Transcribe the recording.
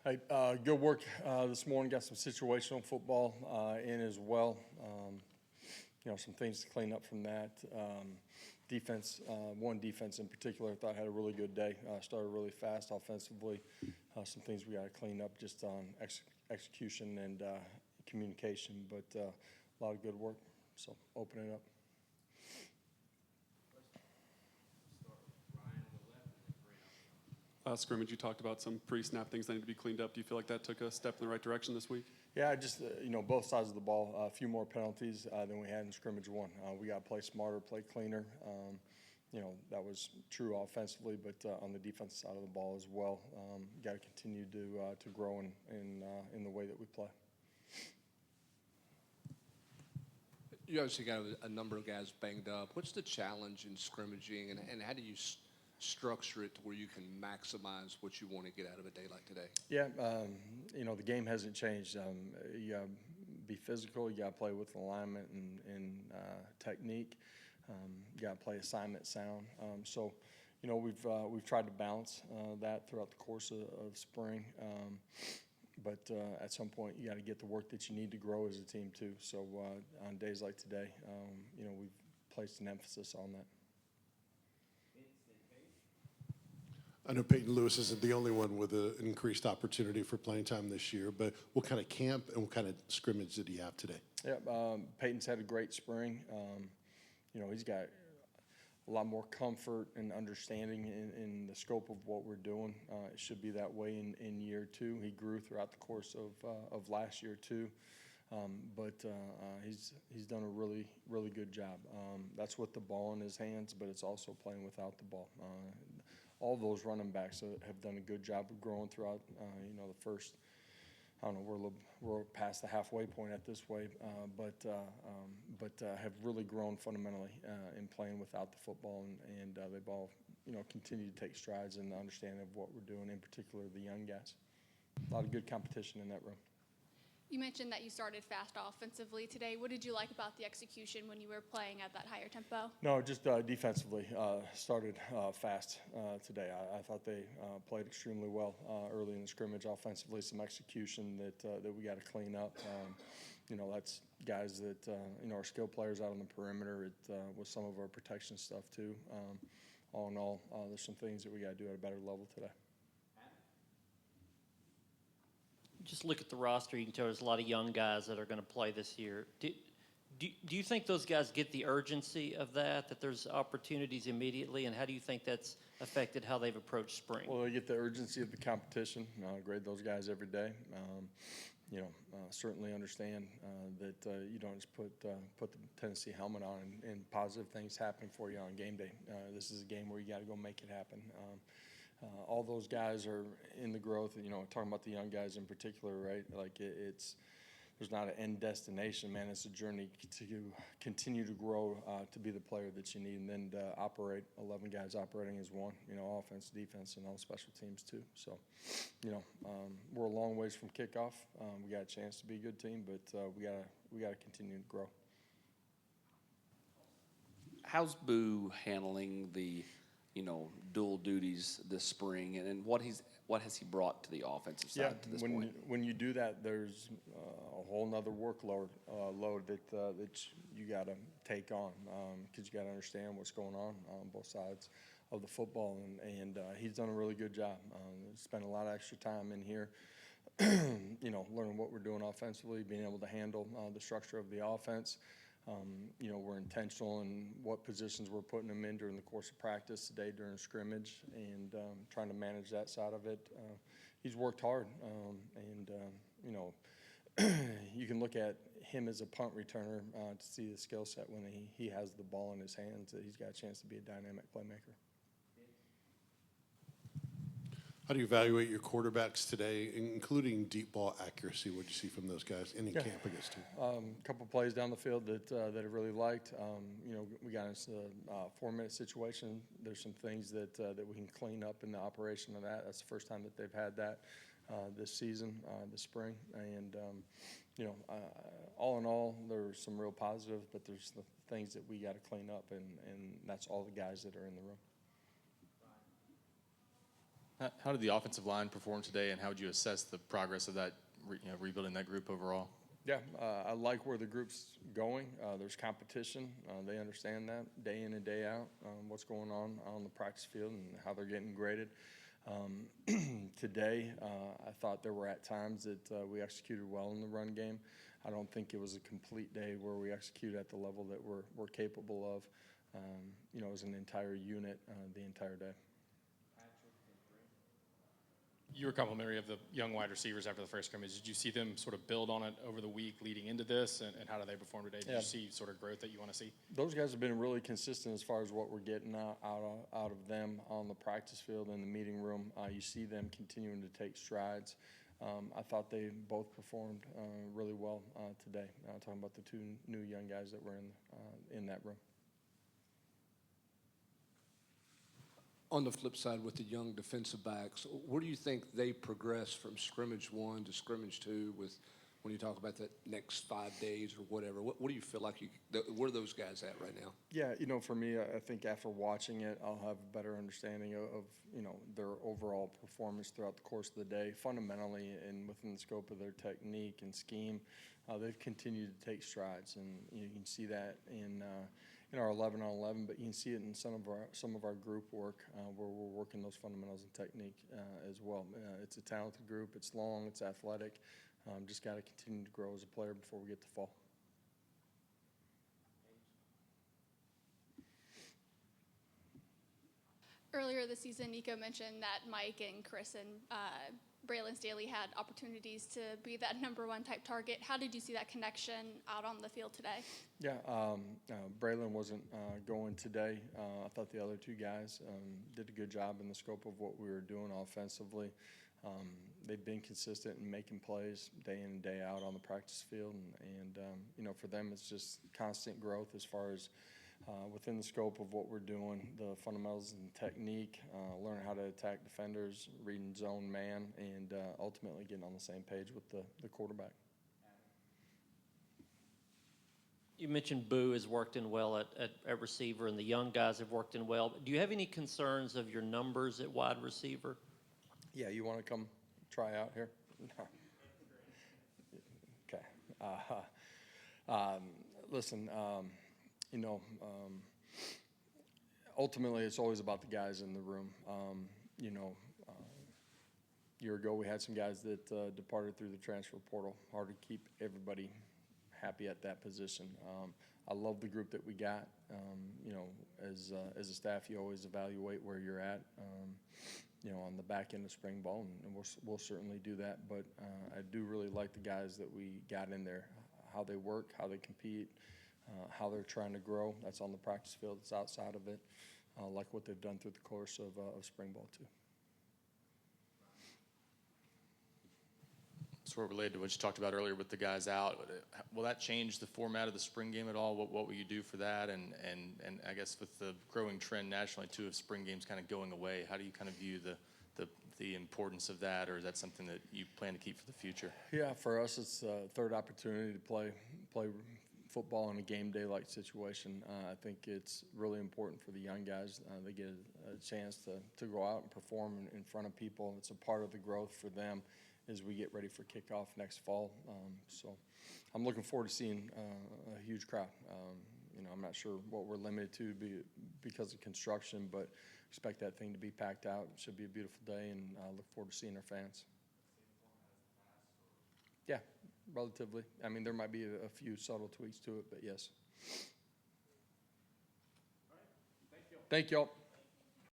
Hey, good work this morning. Got some situational football in as well. Some things to clean up from that. Defense, one defense in particular, I thought had a really good day. Started really fast offensively. Some things we got to clean up just on execution and communication, but a lot of good work. So open it up. Scrimmage, you talked about some pre-snap things that need to be cleaned up. Do you feel like that took a step in the right direction this week? Yeah, just, both sides of the ball, a few more penalties than we had in scrimmage one. We got to play smarter, play cleaner. That was true offensively, but on the defensive side of the ball as well. Got to continue to grow in the way that we play. You obviously got a number of guys banged up. What's the challenge in scrimmaging, and how do you structure it to where you can maximize what you want to get out of a day like today? Yeah, the game hasn't changed. You got to be physical. You got to play with alignment and technique. You got to play assignment sound. We've tried to balance that throughout the course of spring. But at some point, you got to get the work that you need to grow as a team too. So on days like today, we've placed an emphasis on that. I know Peyton Lewis isn't the only one with an increased opportunity for playing time this year, but what kind of camp and what kind of scrimmage did he have today? Yeah, Peyton's had a great spring. He's got a lot more comfort and understanding in the scope of what we're doing. It should be that way in year two. He grew throughout the course of last year too. But he's done a really, really good job. That's with the ball in his hands, but it's also playing without the ball. All those running backs have done a good job of growing throughout, the first, we're past the halfway point at this way, but have really grown fundamentally in playing without the football, and they've all, continued to take strides in the understanding of what we're doing, in particular the young guys. A lot of good competition in that room. You mentioned that you started fast offensively today. What did you like about the execution when you were playing at that higher tempo? No, just defensively started fast today. I thought they played extremely well early in the scrimmage. Offensively, some execution that we got to clean up. That's guys that are skill players out on the perimeter. With some of our protection stuff too. All in all, there's some things that we got to do at a better level today. Just look at the roster. You can tell there's a lot of young guys that are going to play this year. Do you think those guys get the urgency of that there's opportunities immediately, and how do you think that's affected how they've approached spring? Well, they get the urgency of the competition. Grade those guys every day. Certainly understand that you don't just put the Tennessee helmet on and positive things happen for you on game day. This is a game where you got to go make it happen. All those guys are in the growth, talking about the young guys in particular, right? Like there's not an end destination, man. It's a journey to continue to grow to be the player that you need, and then to operate 11 guys operating as one, offense, defense, and all special teams too. So, we're a long ways from kickoff. We got a chance to be a good team, but we gotta continue to grow. How's Boo handling the dual duties this spring, and what has he brought to the offensive side to this point? When you do that, there's a whole nother workload that you got to take on because you got to understand what's going on both sides of the football, and he's done a really good job. Spent a lot of extra time in here, learning what we're doing offensively, being able to handle the structure of the offense. We're intentional in what positions we're putting them in during the course of practice today during scrimmage, and trying to manage that side of it. He's worked hard, and you can look at him as a punt returner to see the skill set when he has the ball in his hands, that he's got a chance to be a dynamic playmaker. How do you evaluate your quarterbacks today, including deep ball accuracy? What did you see from those guys in camp against you? A couple of plays down the field that I really liked. We got into a 4-minute situation. There's some things that we can clean up in the operation of that. That's the first time that they've had that this season, this spring. And all in all, there were some real positives, but there's the things that we got to clean up, and that's all the guys that are in the room. How did the offensive line perform today, and how would you assess the progress of that, rebuilding that group overall? Yeah, I like where the group's going. There's competition. They understand that day in and day out, what's going on the practice field and how they're getting graded. Today, I thought there were at times that we executed well in the run game. I don't think it was a complete day where we executed at the level that we're capable of, as an entire unit the entire day. You were complimentary of the young wide receivers after the first scrimmage. Did you see them sort of build on it over the week leading into this, and how did they perform today? Did you see sort of growth that you want to see? Those guys have been really consistent as far as what we're getting out of them on the practice field and the meeting room. You see them continuing to take strides. I thought they both performed really well today. Talking about the two new young guys that were in that room. On the flip side, with the young defensive backs, where do you think they progress from scrimmage 1 to scrimmage 2 when you talk about the next 5 days or whatever? What do you feel like where are those guys at right now? Yeah, for me, I think after watching it, I'll have a better understanding of their overall performance throughout the course of the day. Fundamentally, and within the scope of their technique and scheme, they've continued to take strides, and you can see that in our 11-on-11, but you can see it in some of our group work where we're working those fundamentals and technique as well. It's a talented group. It's long. It's athletic. Just got to continue to grow as a player before we get to fall. Earlier this season, Nico mentioned that Mike and Chris and Braylon Staley had opportunities to be that #1 type target. How did you see that connection out on the field today? Yeah, Braylon wasn't going today. I thought the other two guys did a good job in the scope of what we were doing offensively. They've been consistent in making plays day in and day out on the practice field, and for them it's just constant growth as far as within the scope of what we're doing, the fundamentals and technique, learning how to attack defenders, reading zone man, and ultimately getting on the same page with the quarterback. You mentioned Boo has worked in well at receiver, and the young guys have worked in well. Do you have any concerns of your numbers at wide receiver? Yeah, you want to come try out here? Okay. Listen, ultimately it's always about the guys in the room. A year ago we had some guys that departed through the transfer portal. Hard to keep everybody happy at that position. I love the group that we got. As a staff, you always evaluate where you're at. On the back end of spring ball, and we'll certainly do that. But I do really like the guys that we got in there, how they work, how they compete, how they're trying to grow. That's on the practice field. It's outside of it. Like what they've done through the course of spring ball too. Sort of related to what you talked about earlier with the guys out, will that change the format of the spring game at all? What will you do for that? And I guess with the growing trend nationally too of spring games kind of going away, how do you kind of view the importance of that, or is that something that you plan to keep for the future? Yeah, for us it's a third opportunity to play football in a game day like situation. I think it's really important for the young guys. They get a chance to go out and perform in front of people. It's a part of the growth for them as we get ready for kickoff next fall. So I'm looking forward to seeing a huge crowd. I'm not sure what we're limited to because of construction, but expect that thing to be packed out. It should be a beautiful day, and I look forward to seeing our fans. Yeah, relatively. I mean, there might be a few subtle tweaks to it, but yes. All right. Thank you all.